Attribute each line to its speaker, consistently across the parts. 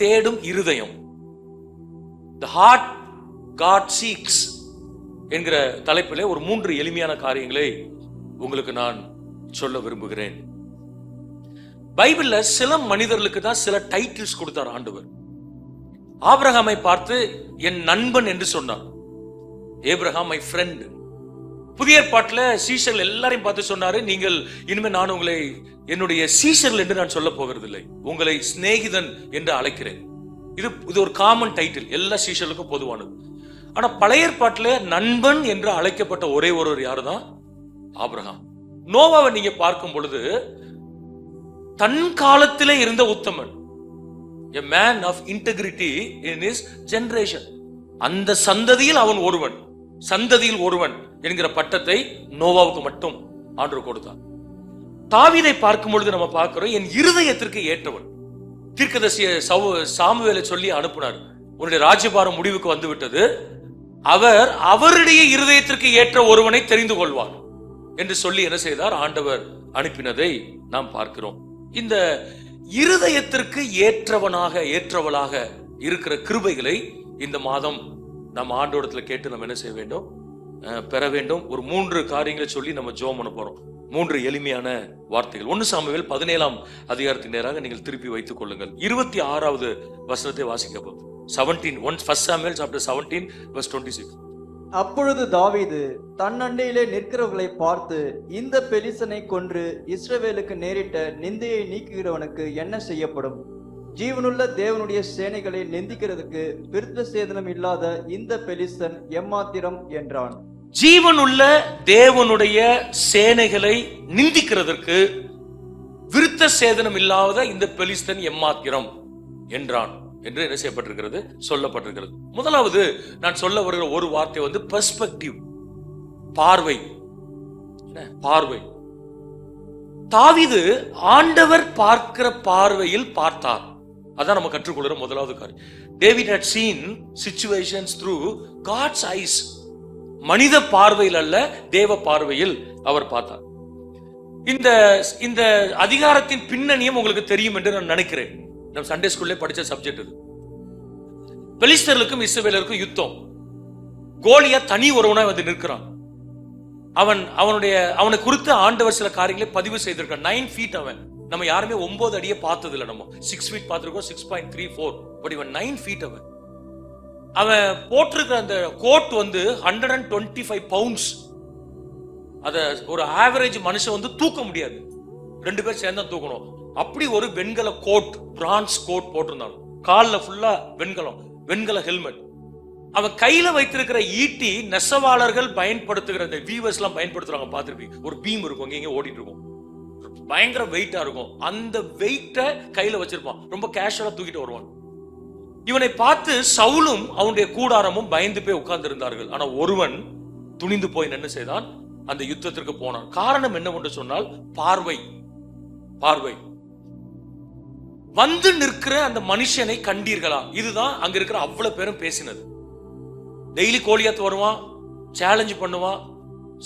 Speaker 1: தேடும் இருதயம், the heart God seeks என்கிற தலைப்பிலே ஒரு 3 எளிமையான காரியங்களை உங்களுக்கு நான் சொல்ல விரும்புகிறேன். பைபிள்ல சில மனிதர்களுக்கு தான் சில டைட்டில்ஸ் கொடுத்தார் ஆண்டவர். ஆபிரகாமை பார்த்து என் நண்பன் என்று சொன்னார், ஏப்ரஹாம் மை ஃப்ரெண்ட். புதிய ஏற்பாட்டுல சீஷர்கள் எல்லாரையும் பார்த்து சொன்னாரு, நீங்கள் இனிமே நான் உங்களை என்னுடைய சீஷர்கள் என்று நான் சொல்ல போகிறதில்லை, உங்களை சிநேகிதன் என்று அழைக்கிறேன். இது ஒரு காமன் டைட்டில், எல்லா சீஷர்களுக்கும் பொதுவானது. ஆனா பழைய ஏற்பாட்டுல நண்பன் என்று அழைக்கப்பட்ட ஒரே ஒருவர் யாருதான்? ஆபிரகாம். நோவாவை நீங்க பார்க்கும் பொழுது தன் காலத்திலே இருந்த உத்தமன், a man of integrity in his generation, அந்த சந்ததியில் அவன் ஒருவன், சந்ததியில் ஒருவன் என்கிற பட்டத்தை நோவாவுக்கு மட்டும் ஆண்டவர் கொடுத்தார். தாவீதை பார்க்கும் பொழுது நம்ம பார்க்கிறோம், என் இருதயத்திற்கு ஏற்றவன். தீர்க்கதரிசிய சாமுவேலை சொல்லி அனுப்பினார், உன்னுடைய ராஜ்யபாரம் முடிவுக்கு வந்து விட்டது, அவர் அவருடைய இருதயத்திற்கு ஏற்ற ஒருவனை தெரிந்து கொள்வார் என்று சொல்லி என்ன செய்தார்? ஆண்டவர் அனுப்பினதை நாம் பார்க்கிறோம். இந்த இருதயத்திற்கு ஏற்றவளாக இருக்கிற கிருபைகளை இந்த மாதம் நம்ம ஆண்டவரிடத்துல கேட்டு நம்ம என்ன செய்ய வேண்டும்? பெற வேண்டும். ஒரு 3 காரியங்களை சொல்லி நம்ம ஜெபம் பண்ண போறோம். 3 எளிமையான வார்த்தைகள். 1 சாமுவேல் 17ஆம் அதிகாரத்தின் நேராக நீங்கள் திருப்பி வைத்துக் கொள்ளுங்கள். 26வது வசனத்தை வாசிக்க போகிறோம். 1 Samuel chapter 17 verse 26.
Speaker 2: அப்பொழுது தாவீது தன் அண்டையிலே நிற்கிறவர்களை பார்த்து, இந்த பெலிசனை கொன்று இஸ்ரவேலுக்கு நேரிட்ட நிந்தையை நீக்குகிறவனுக்கு என்ன செய்யப்படும்? ஜீவனுள்ள தேவனுடைய சேனைகளை நிந்திக்கிறதுக்கு விருத்த சேதனம் இல்லாத இந்த பெலிசன் எம்மாத்திரம் என்றான்.
Speaker 1: ஜீவனுள்ள தேவனுடைய சேனைகளை நிந்திக்கிறதற்கு விருத்த சேதனம் இல்லாத இந்த பெலிஸ்தன் எம்மாத்திரம் என்றான் என்று என்ன செய்யப்பட்டிருக்கிறது? சொல்லப்பட்டிருக்கிறது. முதலாவது நான் சொல்ல வருகிற ஒரு வார்த்தை பெர்ஸ்பெக்டிவ், பார்வை. பார்வை. தாவீது ஆண்டவர் பார்க்கிற பார்வையில் பார்த்தார். அதான் நம்ம கற்றுக்கொள்கிற முதலாவது காரியம். David had seen situations through God's eyes. மனித பார்வையில் அல்ல, தேவ பார்வையில் அவர் பார்த்தார். இந்த அதிகாரத்தின் பின்னணியும் உங்களுக்கு தெரியும் என்று நான் நினைக்கிறேன். நம்ம சண்டே ஸ்கூல்ல படிச்ச சப்ஜெக்ட் இது. பெலிஸ்தர்களுக்கும் இஸ்ரவேலருக்கும் யுத்தம். கோலியாத் தனி ஒருவனா வந்து நிற்கிறான். அவனை குறித்து ஆண்டவர் சில காரியங்களை பதிவு செய்திருக்கான். 9 feet அவன். நம்ம யாருமே 9 அடியை பார்த்தது இல்லை. நம்ம 6 feet பார்த்திருக்கோம், 6.34. பட் இவன் 9 feet அவன். அவன் போட்டிருக்கிற அந்த கோட் 125 pounds. அத ஒரு ஆவரேஜ் மனுஷன் தூக்க முடியாது. 2 பேர் சேர்ந்தா தூக்கணும். அப்படி ஒரு வெண்கல கோட், பிரான்ஸ் கோட் போட்டிருந்தாங்க. கால்ல ஃபுல்லா வெண்கல ஹெல்மெட். அவன் கையில வைத்திருக்கிற ஈட்டி நெசவாளர்கள் பயன்படுத்துகிற இந்த வீவர்ஸ் எல்லாம் பயன்படுத்துறாங்க, பார்த்திருப்பீங்க. ஒரு பீம் இருக்கும், இங்க ஓடிட்டு இருக்கும், பயங்கர வெயிட்டா இருக்கும். அந்த வெயிட்ட கையில வச்சிருப்பான், ரொம்ப கேஷுவலா தூக்கிட்டு வருவான். இவனை பார்த்து சவுலும் அவனுடைய கூடாரமும் பயந்து போய் உட்கார்ந்து இருந்தார்கள். ஆனா ஒருவன் துணிந்து போய் என்ன செய்தான்? அந்த யுத்தத்திற்கு போனான். காரணம் என்னவென்று சொன்னால் பார்வை. பார்வை. வந்து நிற்கிற அந்த மனுஷனை கண்டீர்களா? இதுதான் அங்க இருக்கிற அவ்வளவு பேரும் பேசினது. டெய்லி கோலியாத் வருவான், சேலஞ்ச் பண்ணுவான்.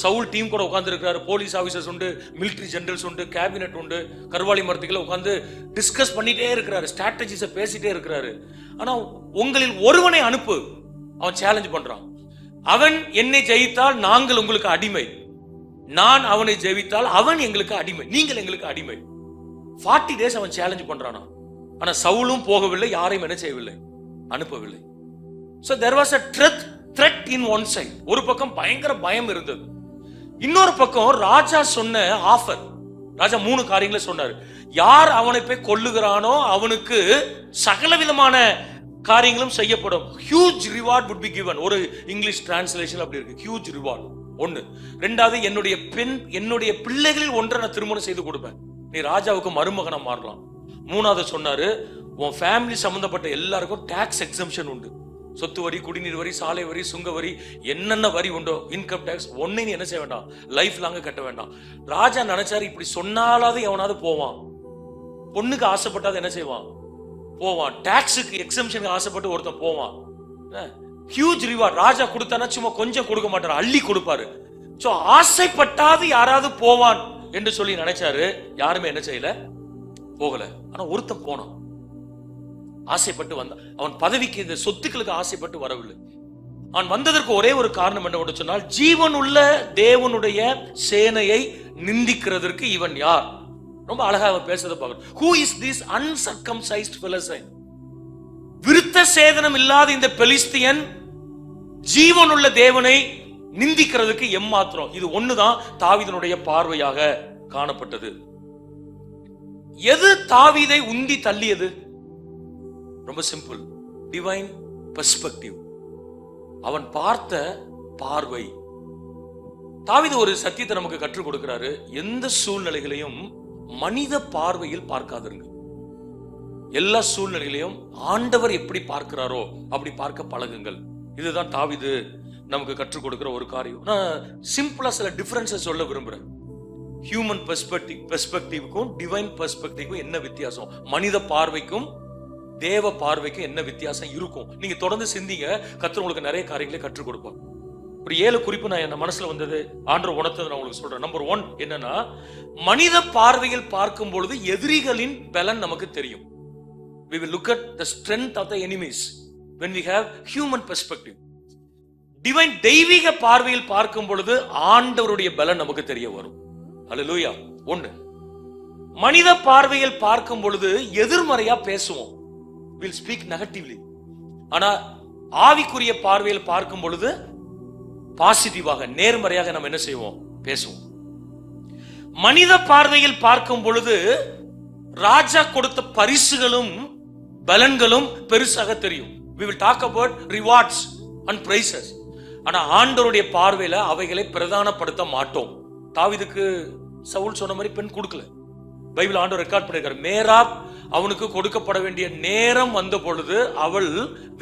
Speaker 1: சவுல் டீம் கூட உட்கார்ந்து இருக்கிறாரு. போலீஸ் ஆபீசர்ஸ் உண்டு, மிலிட்டரி ஜெனரல்ஸ் உண்டு, கேபினட் உண்டு, கருவாளி மரத்துக்குள்ள உட்கார்ந்து டிஸ்கஸ் பண்ணிட்டே இருக்கிறாரு, ஸ்ட்ராட்டஜிஸை பேசிட்டே இருக்கிறாரு. ஆனா உங்களில் ஒருவனை அனுப்பு, அவன் சேலஞ்ச் பண்றான். அவன் என்னை ஜெயித்தால் நாங்கள் உங்களுக்கு அடிமை, நான் அவனை ஜெயித்தால் அவன் எங்களுக்கு அடிமை, நீங்கள் எங்களுக்கு அடிமை. 40 days அவன் சேலஞ்ச் பண்றானா. ஆனா சவுலும் போகவில்லை, யாரையும் என்ன செய்யவில்லை? அனுப்பவில்லை. So there was a threat in one side. ஒரு பக்கம் பயங்கர பயம் இருந்தது. இன்னொரு பக்கம் ராஜா சொன்ன ஆஃபர். ராஜா 3 காரியங்களை சொன்னாரு. யார் அவனை போய் கொல்லுகிறானோ அவனுக்கு சகலவிதமான காரியங்களும் செய்யப்படும். Huge reward would be given. ஒரு இங்கிலீஷ் டிரான்ஸ்லேஷன் அப்படி இருக்கு, ஹியூஜ் ரிவார்ட். 1. 2வது, என்னுடைய பிள்ளைகளில் ஒன்றை நான் திருமணம் செய்து கொடுப்பேன், நீ ராஜாவுக்கு மருமகனா மாறலாம். 3வது சொன்னாரு, உன் ஃபேமிலி சம்பந்தப்பட்ட எல்லாருக்கும் டாக்ஸ் எக்ஸம்ஷன் உண்டு. சொத்து வரி, குடிநீர் வரி, சாலை வரி, சுங்க வரி, என்னென்ன வரி உண்டோ, இன்கம் டாக்ஸ் ஒன்னே நீ என்ன செய்ய வேண்டாம், லைஃப் லாங்க கட்ட வேண்டாம். ராஜா நினைச்சாரு, இப்படி சொன்னாலாவது எவனாவது போவான். பொண்ணுக்கு ஆசைப்பட்டாது என்ன செய்வான்? போவான். டாக்ஸுக்கு எக்ஸம்ஷனுக்கு ஆசைப்பட்டு ஒருத்தன் போவான். Huge reward. ராஜா கொடுத்தானா சும்மா கொஞ்சம் கொடுக்க மாட்டாரு, அள்ளி கொடுப்பாரு. சோ ஆசைப்பட்டாது யாராவது போவான் என்று சொல்லி நினைச்சாரு. யாருமே என்ன செய்யல, போகல. ஆனா ஒருத்தன் போனான். ஆசைப்பட்டு வந்தான். அவன் பதவிக்கு, இந்த சொத்துக்களுக்கு ஆசைப்பட்டு வரவில்லை. அவன் வந்ததற்கு ஒரே ஒரு காரணம் என்னவென்று சொன்னால், ஜீவனுள்ள தேவனுடைய சேனையை நிந்திக்கிறதற்கு இவன் யார்? ரொம்ப அழகா அவன் பேசுறதை பார்க்கணும். Who is this uncircumcised Philistine? விருத்த சேதனம் இல்லாத இந்த பெலிஸ்தியன் ஜீவனுள்ள தேவனை நிந்திக்கிறதுக்கு எம்மாத்திரம்? இது ஒண்ணுதான் தாவீதினுடைய பார்வையாக காணப்பட்டது. எது தாவீதை உந்தி தள்ளியது? ரொம்ப சிம்பிள், டிவைன் பெர்ஸ்பெக்டிவ். அவன் பார்த்த பார்வை. தாவீது ஒரு சத்தியத்தை நமக்கு கற்றுக் கொடுக்கிறாரு. எந்த சூழ்நிலைகளையும் மனித பார்வையில் பார்க்காதீர்கள். எல்லா சூழ்நிலைகளையும் ஆண்டவர் எப்படி பார்க்கிறாரோ அப்படி பார்க்க பழகுங்கள். இதுதான் தாவீது நமக்கு கற்றுக் கொடுக்கிற ஒரு காரியம். நான் சிம்பிளா சில டிஃபரன்சஸ் சொல்ல விரும்புறேன். ஹியூமன் பெர்ஸ்பெக்டிவ்க்கும் டிவைன் பெர்ஸ்பெக்டிவ்க்கும் என்ன வித்தியாசம், மனித பார்வைக்கும் தேவ பார்வைக்கும் என்ன வித்தியாசம் இருக்கும்? நீங்க தொடர்ந்து சிந்திங்க. கர்த்தர் உங்களுக்கு நிறைய காரியங்களை கற்றுக் கொடுப்பார். ஒரு 7 குறிப்பு நான் என் மனசுல வந்தது, ஆண்டவர் உணர்த்தது நான் உங்களுக்கு சொல்றேன். நம்பர் 1 என்னன்னா, மனித பார்வையில் பார்க்கும் பொழுது எதிரிகளின் பலன் நமக்கு தெரியும். We will look at the strength of the enemies when we have human perspective. Divine தெய்வீக பார்வையில் பார்க்கும் பொழுது ஆண்டவருடைய பலன் நமக்கு தெரிய வரும். அல்லேலூயா. 1. மனித பார்வையில் பார்க்கும் பொழுது எதிர்மறையா பேசுவோம். We'll speak negatively. ஆனா ஆவிக்குரிய பார்வையில் பார்க்கும் பொழுது பாசிட்டிவாக, நேர்மறையாக நம்ம என்ன செய்வோம்? பேசுவோம். மனித பார்வையில் பார்க்கும் பொழுது ராஜா கொடுத்த பரிசுகளும் பலன்களும் பெருசாக தெரியும். We will talk about rewards and praises. ஆனா ஆண்டவருடைய பார்வையில அவைகளை பிரதானப்படுத்த மாட்டோம். தாவீதுக்கு சவுல் சொன்ன மாதிரி பெண் கொடுக்கல. பைபிள் ஆண்டவர் ரெக்கார்ட் பண்ணிருக்காரு. மேராப் அவனுக்கு கொடுக்கப்பட வேண்டிய நேரம் வந்த பொழுது அவள்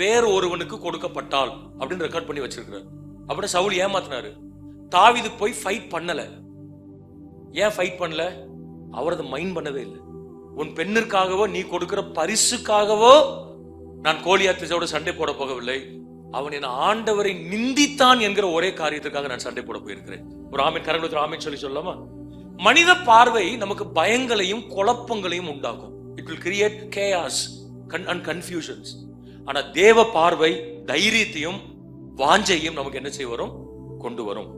Speaker 1: வேறு ஒருவனுக்கு கொடுக்கப்பட்டாள் அப்படின்னு ரெக்கார்ட் பண்ணி வச்சிருக்கிறார். அப்படின்னு சவுல் ஏமாத்தினாரு. தாவீது போய் ஃபைட் பண்ணல. ஏன் ஃபைட் பண்ணல? அவர் அதை மைண்ட் பண்ணவே இல்லை. உன் பெண்ணிற்காகவோ நீ கொடுக்கிற பரிசுக்காகவோ நான் கோலியாத்தோட சண்டை போட போகவில்லை. அவன் என் ஆண்டவரை நிந்தித்தான் என்கிற ஒரே காரியத்துக்காக நான் சண்டை போட போயிருக்கிறேன். ஒரு ஆமீன், கரங்களுக்கு ஆமீன் சொல்லி சொல்லலாமா? மனித பார்வை நமக்கு பயங்களையும் குழப்பங்களையும் உண்டாக்கும். It will create chaos and confusions. ஆனா தேவ பார்வை தைரியத்தையும் வாஞ்சையும் நமக்கு என்ன செய்ய வரும்? கொண்டு வரும்.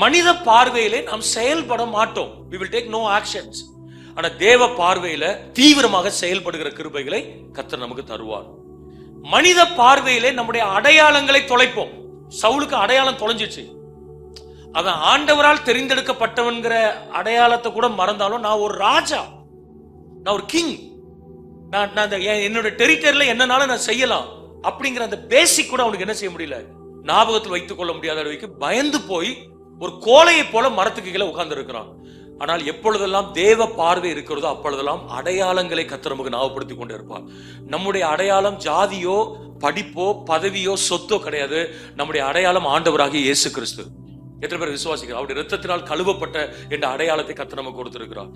Speaker 1: மனித பார்வையிலே நாம் செயல்பட மாட்டோம். We will take no actions. ஆனா தேவ பார்வையில தீவிரமாக செயல்படுகிற கிருபைகளை கர்த்தர் நமக்கு தருவார். மனித பார்வையிலே நம்முடைய அடையாளங்களை தொலைப்போம். சவுலுக்கு அடையாளம் தொலைஞ்சிச்சு. அவன் ஆண்டவரால் தெரிந்தெடுக்கப்பட்டவன்கிற அடையாளத்தை கூட மறந்தாலும், நான் ஒரு ராஜா, நான் ஒரு கிங், நான் என்னோட டெரிட்டரியில என்னனாலும் நான் செய்யலாம் அப்படிங்கிற அந்த பேசிக் கூட அவனுக்கு என்ன செய்ய முடியல, ஞாபகத்தில் வைத்துக் கொள்ள முடியாத அளவுக்கு பயந்து போய் ஒரு கோலையை போல மரத்துக்கு கீழே உட்கார்ந்து இருக்கிறான். ஆனால் எப்பொழுதெல்லாம் தேவ பார்வை இருக்கிறதோ அப்பொழுதெல்லாம் அடையாளங்களை கர்த்தர் நமக்கு ஞாபகப்படுத்திக் கொண்டே இருப்பார். நம்முடைய அடையாளம் ஜாதியோ படிப்போ பதவியோ சொத்தோ கிடையாது. நம்முடைய அடையாளம் ஆண்டவராகிய இயேசு கிறிஸ்து. எத்தனை பேர் விசுவாசிக்கிறார்? அவருடைய இரத்தத்தினால் கழுவப்பட்ட என்ற அடையாளத்தை கர்த்தர் நமக்கு கொடுத்திருக்கிறார்.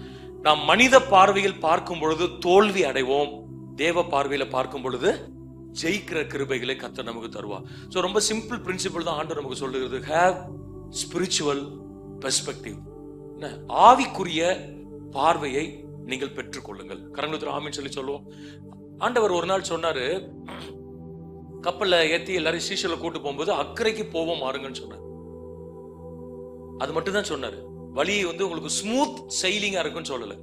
Speaker 1: நாம் மனித பார்வையில் பார்க்கும் பொழுது தோல்வி அடைவோம். தேவ பார்வையில பார்க்கும் பொழுது ஜெயிக்கிற கிருபைகளை கர்த்தர் நமக்கு தருவார். சோ ரொம்ப சிம்பிள் பிரின்சிபல் தான் ஆண்டவர் நமக்கு சொல்லுகிறது. Have spiritual perspective. ஆவிக்குரிய பார்வையை நீங்கள் பெற்றுக் கொள்ளுங்கள். கரங்களுக்கு ஆமீன் சொல்லி சொல்லுவோம். ஆண்டவர் ஒரு நாள் சொன்னாரு, கப்பல்ல ஏத்தி எல்லாரும் சீஷர்ல கூட்டு போகும்போது அக்கறைக்கு போவோம் மாறுங்கன்னு சொன்னார். அது மட்டும் தான் சொன்னாரு. வழி உங்களுக்கு ஸ்மூத் செயிலிங்கா இருக்குன்னு சொல்லல.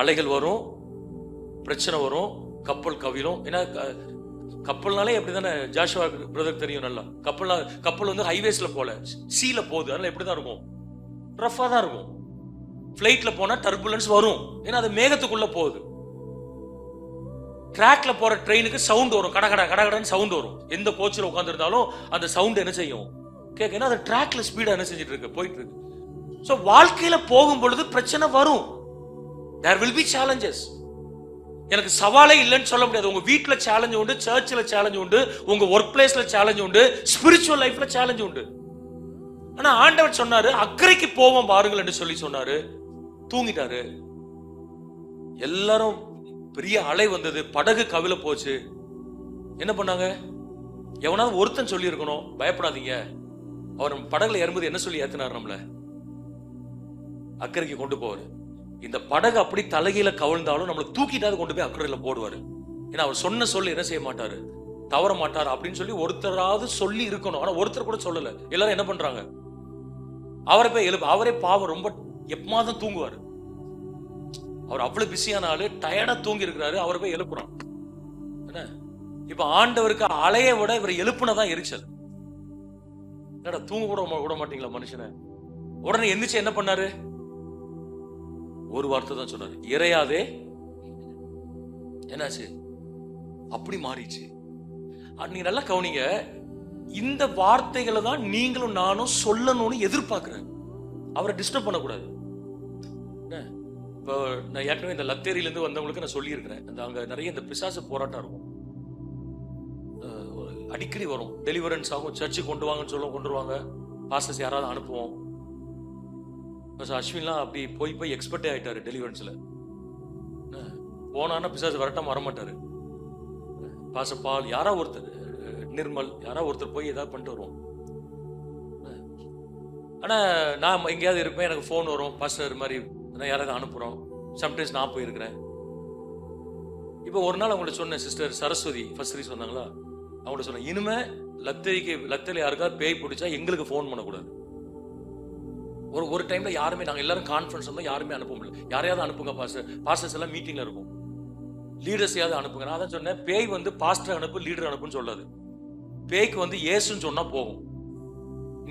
Speaker 1: அலைகள் வரும், பிரச்சனை வரும், கப்பல் கவிழும். ஏன்னா கப்பல்னாலே எப்படிதானே, ஜாஷுவா பிரதர் தெரியும் நல்லா. கப்பல் ஹைவேஸ்ல போல சீல போகுது. அதனால எப்படிதான் இருக்கும்? ரஃபா தான் இருக்கும். பிளைட்ல போனா டர்புலன்ஸ் வரும். ஏன்னா அது மேகத்துக்குள்ள போகுது. ட்ராக்ல போற ட்ரெயினுக்கு சவுண்ட் வரும், கடகடன்னு சவுண்ட் வரும். எந்த கோச்சில் உட்கார்ந்து இருந்தாலும் அந்த சவுண்ட் என்ன செய்யும்? கேட்க. ஏன்னா அந்த ட்ராக்ல ஸ்பீடா என்ன செஞ்சிட்டு இருக்கு, போயிட்டு இருக்கு. சோ வாழ்க்கையில போகும் பொழுது பிரச்சனை வரும். there will be challenges. எனக்கு சவாலே இல்லைன்னு சொல்ல முடியாது. உங்க வீட்டுல சேலஞ்ச் உண்டு, சர்ச்சில் சேலஞ்ச் உண்டு, உங்க ஒர்க் பிளேஸ்ல சேலஞ்ச் உண்டு, ஸ்பிரிச்சுவல் லைஃப்ல சேலஞ்ச் உண்டு. ஆனா ஆண்டவர் சொன்னாரு, அக்கறைக்கு போவோம் பாருங்கள் என்று சொல்லி சொன்னாரு. தூங்கிட்டாரு. எல்லாரும் பெரிய அலை வந்தது, படகு கவிழ போச்சு. என்ன பண்ணாங்க? எவனாவது ஒருத்தன் சொல்லி இருக்கணும், பயப்படாதீங்க. அவர் படகுல ஏறும்போது என்ன சொல்லி ஏத்தினார்? நம்மள அக்கறைக்கு கொண்டு போவாரு. இந்த படகு அப்படி தலைகீழ கவிழ்ந்தாலும் நம்மளை தூக்கிட்டாவது கொண்டு போய் அக்கறையில போடுவாரு. ஏன்னா அவர் சொன்ன சொல்லி என்ன செய்ய மாட்டாரு, தவற மாட்டாரு அப்படின்னு சொல்லி ஒருத்தராவது சொல்லி இருக்கணும். ஆனா ஒருத்தர் கூட சொல்லல. எல்லாரும் என்ன பண்றாங்க, அவரை போய் எழுப்பு. அவரே பாவம் ரொம்ப எப்பமாதான் தூங்குவாரு. அவர் அவ்வளவு பிஸியான ஆளு, டயர்டா தூங்கி இருக்கிறாரு. அவரை போய் எழுப்புறான். என்ன இப்ப ஆண்டவருக்கு அலைய விட இவரை எழுப்புனதான் எரிச்சல். என்னடா தூங்க கூட விட மாட்டீங்களா மனுஷனை? உடனே எந்திரிச்சு என்ன பண்ணாரு, ஒரு வார்த்தை தான் சொன்னாரு, இறையாதே. என்னாச்சு, அப்படி மாறிச்சு. நீங்க நல்லா கவனிங்க, இந்த வார்த்தைகளை தான் நீங்களும் நானும் சொல்லணும்னு எதிர்பார்க்கிறேன். அவரை டிஸ்டர்ப் பண்ணக்கூடாது. இப்போ நான் ஏற்கனவே இந்த லத்தேரியில இருந்து வந்தவங்களுக்கு நான் சொல்லி இருக்கிறேன், அங்க நிறைய இந்த பிசாசு போராட்டம் இருக்கும். அடிக்கடி வரும், டெலிவரன்ஸ் ஆகும், சர்ச்சுக்கு கொண்டு வாங்கன்னு சொல்லுவோம், கொண்டு வருவாங்க, பாஸ்டர்ஸ் யாராவது அனுப்புவோம். அஸ்வின்லாம் அப்படி போய் போய் எக்ஸ்பர்ட்டே ஆயிட்டாரு டெலிவரன்ஸ்ல. போனான்னா பிசாசு வரட்டம் வரமாட்டாரு. பால் யாரா ஒருத்தர், நிர்மல் யாரா ஒருத்தர் போய் ஏதாவது பண்ணிட்டு வருவோம். ஆனா நான் எங்கேயாவது இருப்பேன், எனக்கு ஃபோன் வரும், பாஸ்டர் மாதிரி யாராவது அனுப்புறோம். சம்டைம்ஸ் நான் போயிருக்கிறேன். இப்போ ஒரு நாள் அவங்கள்ட்ட சொன்னேன், சிஸ்டர் சரஸ்வதி ஃபர்ஸ்ட் சீரிஸ் வந்தாங்களா, அவங்கள்ட்ட சொன்னேன், இனிமே லத்தேரியில் யாருக்காவது பேய் பிடிச்சா எங்களுக்கு ஃபோன் பண்ணக்கூடாது. ஒரு டைம்ல யாருமே, நாங்க எல்லாரும் கான்ஃபரன்ஸ் வந்தா யாருமே அனுப்ப முடியல. யாரையாவது அனுப்புங்க பாஸ்டர், பாஸ்டர்ஸ் எல்லாம் மீட்டிங்ல இருக்கும், லீடர்ஸையாவது அனுப்புங்க. நான் தான் சொன்னேன், பேய் வந்து பாஸ்டர் அனுப்பு லீடர் அனுப்புன்னு சொல்லாது. பேய்க்கு வந்து இயேசுன்னு சொன்னா போகும்,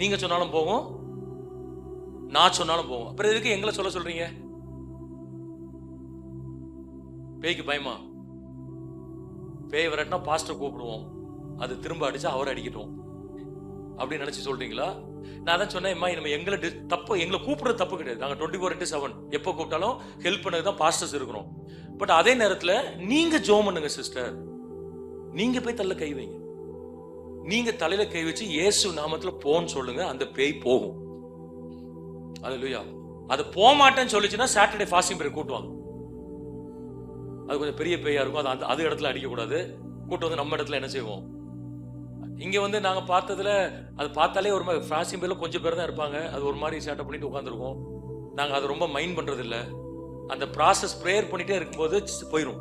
Speaker 1: நீங்க சொன்னாலும் போகும், நான் சொன்னாலும் போகும். அப்புறம் எதுக்கு எங்களை சொல்ல சொல்றீங்க? பேய்க்கு பயமா? பேய் வரட்டினா பாஸ்டர் கூப்பிடுவோம், அது திரும்ப அடிச்சா அவர் அடிக்கட்டும் அப்படின்னு நினைச்சு சொல்றீங்களா? நான் தான் சொன்னேன், நம்ம எங்களை தப்பு, எங்களை கூப்பிடுறது தப்பு கிடையாது. நாங்க 24/7 எப்போ கூப்பிட்டாலும் ஹெல்ப் பண்ணது தான் பாஸ்டர்ஸ் இருக்கிறோம். பட் அதே நேரத்துல நீங்க ஜெபம் பண்ணுங்க சிஸ்டர். நீங்க போய் தள்ள கை வைங்க, நீங்க தலையில கை வச்சு இயேசு நாமத்துல போன்னு சொல்லுங்க, அந்த பேய் போகும். அல்லேலூயா. அது போக மாட்டேன்னு சொல்லிச்சுன்னா சாட்டர்டே ஃபாஸ்டிங் பிரேயர் கூட்டுவாங்க. அது கொஞ்சம் பெரிய பேயா இருக்கும், அது இடத்துல அடிக்க கூடாது. கூட்டு வந்து நம்ம இடத்துல என்ன செய்வோம், இங்க வந்து நாங்க பார்த்ததுல அது பார்த்தாலே ஒரு மாதிரி ஃபாஸ்டிங் பிரேயர்ல கொஞ்சம் பேர் தான் இருப்பாங்க. அது ஒரு மாதிரி சேட்டை பண்ணிட்டு உட்காந்துருக்கோம். நாங்க அதை ரொம்ப மைண்ட் பண்றது இல்லை. அந்த ப்ராசஸ் ப்ரேயர் பண்ணிட்டே இருக்கும்போது போயிடும்.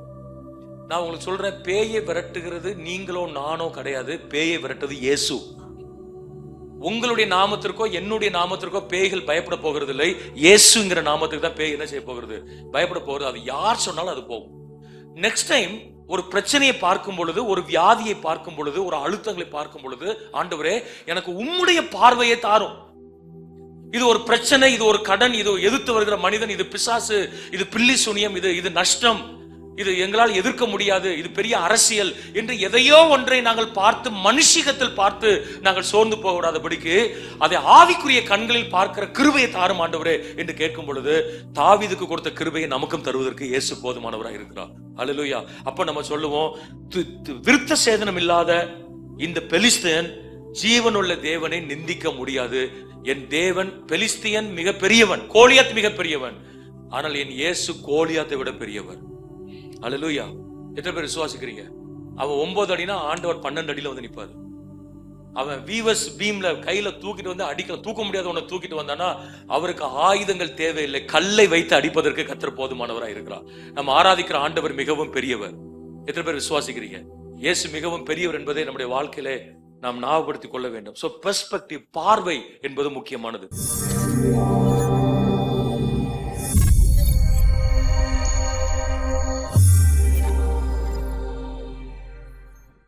Speaker 1: நான் உங்களுக்கு சொல்றேன், பேயை விரட்டுகிறது நீங்களோ நானோ கிடையாது, பேயை விரட்டுறது இயேசு. உங்களுடைய நாமத்திற்கோ என்னுடைய நாமத்திற்கோ பேய்கள் பயப்பட போகிறது இல்லை. இயேசுங்கிற நாமத்துக்கு தான் பேய் என்ன செய்ய போகிறது, பயப்பட போகிறது. அது யார் சொன்னாலும் அது போகும். நெக்ஸ்ட் டைம் ஒரு பிரச்சனையை பார்க்கும் பொழுது, ஒரு வியாதியை பார்க்கும் பொழுது, ஒரு அழுத்தங்களை பார்க்கும் பொழுது, ஆண்டவரே எனக்கு உம்முடைய பார்வையை தாரும். இது ஒரு பிரச்சனை, இது ஒரு கடன், இது எதிர்த்து வருகிற மனிதன், இது பிசாசு, இது பில்லி சுனியம், இது நஷ்டம், இது எங்களால் எதிர்க்க முடியாது, இது பெரிய அரசியல் என்று எதையோ ஒன்றை நாங்கள் பார்த்து மனுஷிகத்தில் பார்த்து நாங்கள் சோர்ந்து போகக்கூடாதபடிக்கு அதை ஆவிக்குரிய கண்களில் பார்க்கிற கிருபையை தாரும் ஆண்டவரே என்று கேட்கும் பொழுது, தாவீதுக்கு கொடுத்த கிருபையை நமக்கும் தருவதற்கு இயேசு போதுமானவராக இருக்கிறார். அல்லேலூயா. அப்ப நம்ம சொல்லுவோம், விருத்த சேதனம் இல்லாத இந்த பெலிஸ்தியன் ஜீவனுள்ள தேவனை நிந்திக்க முடியாது. என் தேவன் பெலிஸ்தியன் மிக பெரியவன், கோலியாத் மிக பெரியவன், ஆனால் என் இயேசு கோலியாத்தை விட பெரியவர். அல்லேலூயா. எத்தனை பேர் விசுவாசிக்கிறீங்க? அவன் 9 அடினா ஆண்டவர் 12 அடியில வந்து நிற்பாரு. அவன் வீவஸ் பீம்ல கையில தூக்கிட்டு வந்து அடிக்க, தூக்க முடியாத உன்னை தூக்கிட்டு வந்தானா அவருக்கு ஆயுதங்கள் தேவையில்லை, கல்லை வைத்து அடிப்பதற்கு கர்த்தர் போதுமானவராக இருக்கிறார். நம்ம ஆராதிக்கிற ஆண்டவர் மிகவும் பெரியவர். எத்தனை பேர் விசுவாசிக்கிறீங்க? இயேசு மிகவும் பெரியவர் என்பதை நம்முடைய வாழ்க்கையிலே நாம் ஞாபகப்படுத்திக் கொள்ள வேண்டும். சோ பெர்ஸ்பெக்டிவ், பார்வை என்பது முக்கியமானது.